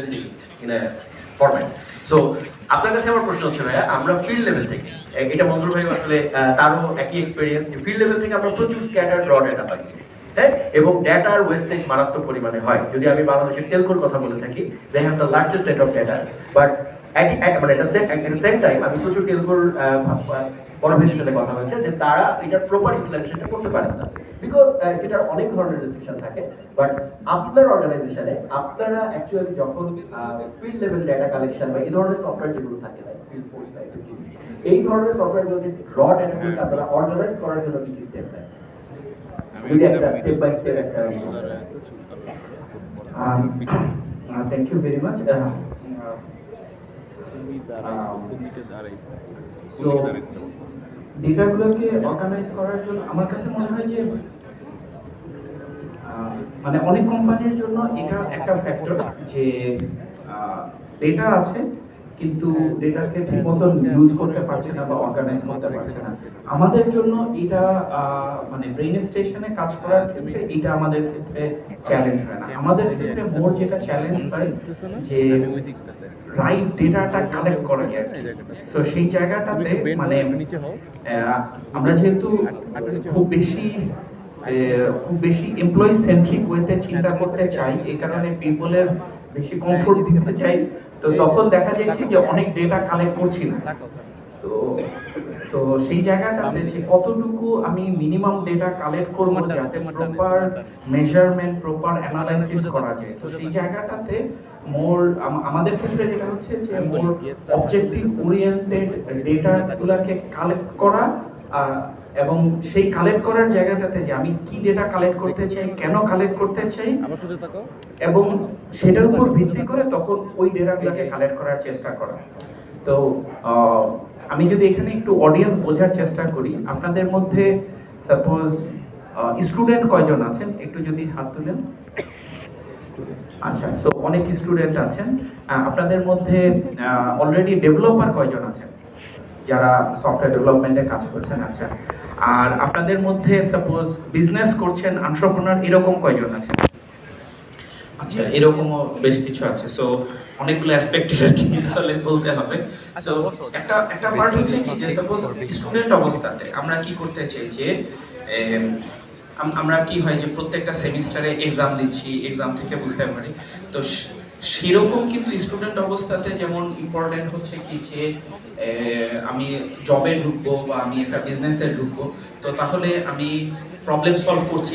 presenting it in a format. So আপনার কাছে আমার প্রশ্ন হচ্ছে ভাইয়া, আমরা ফিল্ড লেভেল থেকে, এটা মনজুর ভাই আসলে তারও একই এক্সপেরিয়েন্স, যে ফিল্ড লেভেল থেকে আমরা প্রচুর স্ক্যাটার র ডেটা পাই, হ্যাঁ, এবং ডেটার ওয়েস্টেজ মারাত্মক পরিমাণে হয়। যদি আমি বাংলাদেশের টেলকোর কথা বলে থাকি, they have the largest set of data, but মানে এটা সেম টাইম আমি প্রচুর টেলকোর বড় ভাইয়ের সাথে কথা হচ্ছে যে তারা এটার প্রপার ইউটিলাইজেশনটা করতে পারেন না, বিকজ এটার অনেক ধরনের রেস্ট্রিকশন থাকে। বাট আপনার অর্গানাইজেশনে আপনারা অ্যাকচুয়ালি যখন ফিল্ড লেভেল ডেটা কালেকশন বা এই ধরনের সফটওয়্যার যেগুলো থাকে, ফিল্ড ফোর্স টাইপের জিনিস, এই ধরনের সফটওয়্যারগুলোকে র ডেটাগুলোকে আপনারা অর্গানাইজ করার জন্য কি কি স্টেপ নেন? যদি একটা স্টেপ বাই স্টেপ একটা thank you very much. So ডেটাগুলোকে অর্গানাইজ করার জন্য আমার কাছে মনে হয় যে মানে অনেক কোম্পানির জন্য এটা একটা ফ্যাক্টর যে ডেটা আছে কিন্তু ডেটাকে ঠিক মতো ইউজ করতে পারছে না বা অর্গানাইজ করতে পারছে না। আমাদের জন্য এটা মানে ব্রেইন স্টেশনে কাজ করার ক্ষেত্রে এটা আমাদের ক্ষেত্রে চ্যালেঞ্জ হয় না। আমাদের ক্ষেত্রে মোর যেটা চ্যালেঞ্জ হয় যে রাইট ডেটাটা কালেক্ট করা যায়। সো সেই জায়গাটাতে মানে আমরা যেহেতু খুব বেশি এমপ্লয়ি সেন্ট্রিক ওয়েতে চিন্তা করতে চাই, এই কারণে পিপলের বেশি কমফোর্ট দিতে চাই, তো তখন দেখা যায় কি যে অনেক ডেটা কালেক্ট করছি না। তো তো সেই জায়গাটাতে যে কতটুকু আমি মিনিমাম ডেটা কালেক্ট করব যাতে প্রপার মেজারমেন্ট প্রপার অ্যানালাইসিস করা যায়, তো সেই জায়গাটাতে মোর আমাদের ক্ষেত্রে যেটা হচ্ছে যে মোর অবজেক্টিভ ওরিয়েন্টেড ডেটাগুলোকে কালেক্ট করা, এবং সেই কালেক্ট করার জায়গাটাতে যে আমি কি ডেটা কালেক্ট করতে চাই, কেন কালেক্ট করতে চাই, এবং সেটার উপর ভিত্তি করে তখন ওই ডেটাগুলোকে কালেক্ট করার চেষ্টা করা। তো আমি যদি এখানে একটু অডিয়েন্স বোঝার চেষ্টা করি, আপনাদের মধ্যে সাপোজ স্টুডেন্ট কয়জন আছেন, একটু যদি হাত তুলেন। আচ্ছা, তো অনেক স্টুডেন্ট আছেন। আপনাদের মধ্যে অলরেডি ডেভেলপার কয়জন আছেন যারা সফটওয়্যার ডেভেলপমেন্টে কাজ করছেন? আচ্ছা, আর আপনাদের মধ্যে সাপোজ বিজনেস করছেন, এন্টারপ্রেনার, এরকম কয়জন আছেন? আচ্ছা, এরকমও বেশ কিছু আছে। সো অনেকগুলো অ্যাসপেক্ট আর কি তাহলে বলতে হবে। সো একটা পার্ট হচ্ছে কি যে সাপোজ স্টুডেন্ট অবস্থাতে আমরা কি করতে চাই যে আমরা কি হয় যে প্রত্যেকটা সেমিস্টারে এক্সাম দিচ্ছি, এক্সাম থেকে বুঝতে পারি। তো সেরকম কিন্তু স্টুডেন্ট অবস্থাতে যেমন ইম্পর্টেন্ট হচ্ছে কি যে আমি জবে ঢুকবো বা আমি একটা বিজনেসে ঢুকবো, তো তাহলে আমি প্রবলেম সলভ করছি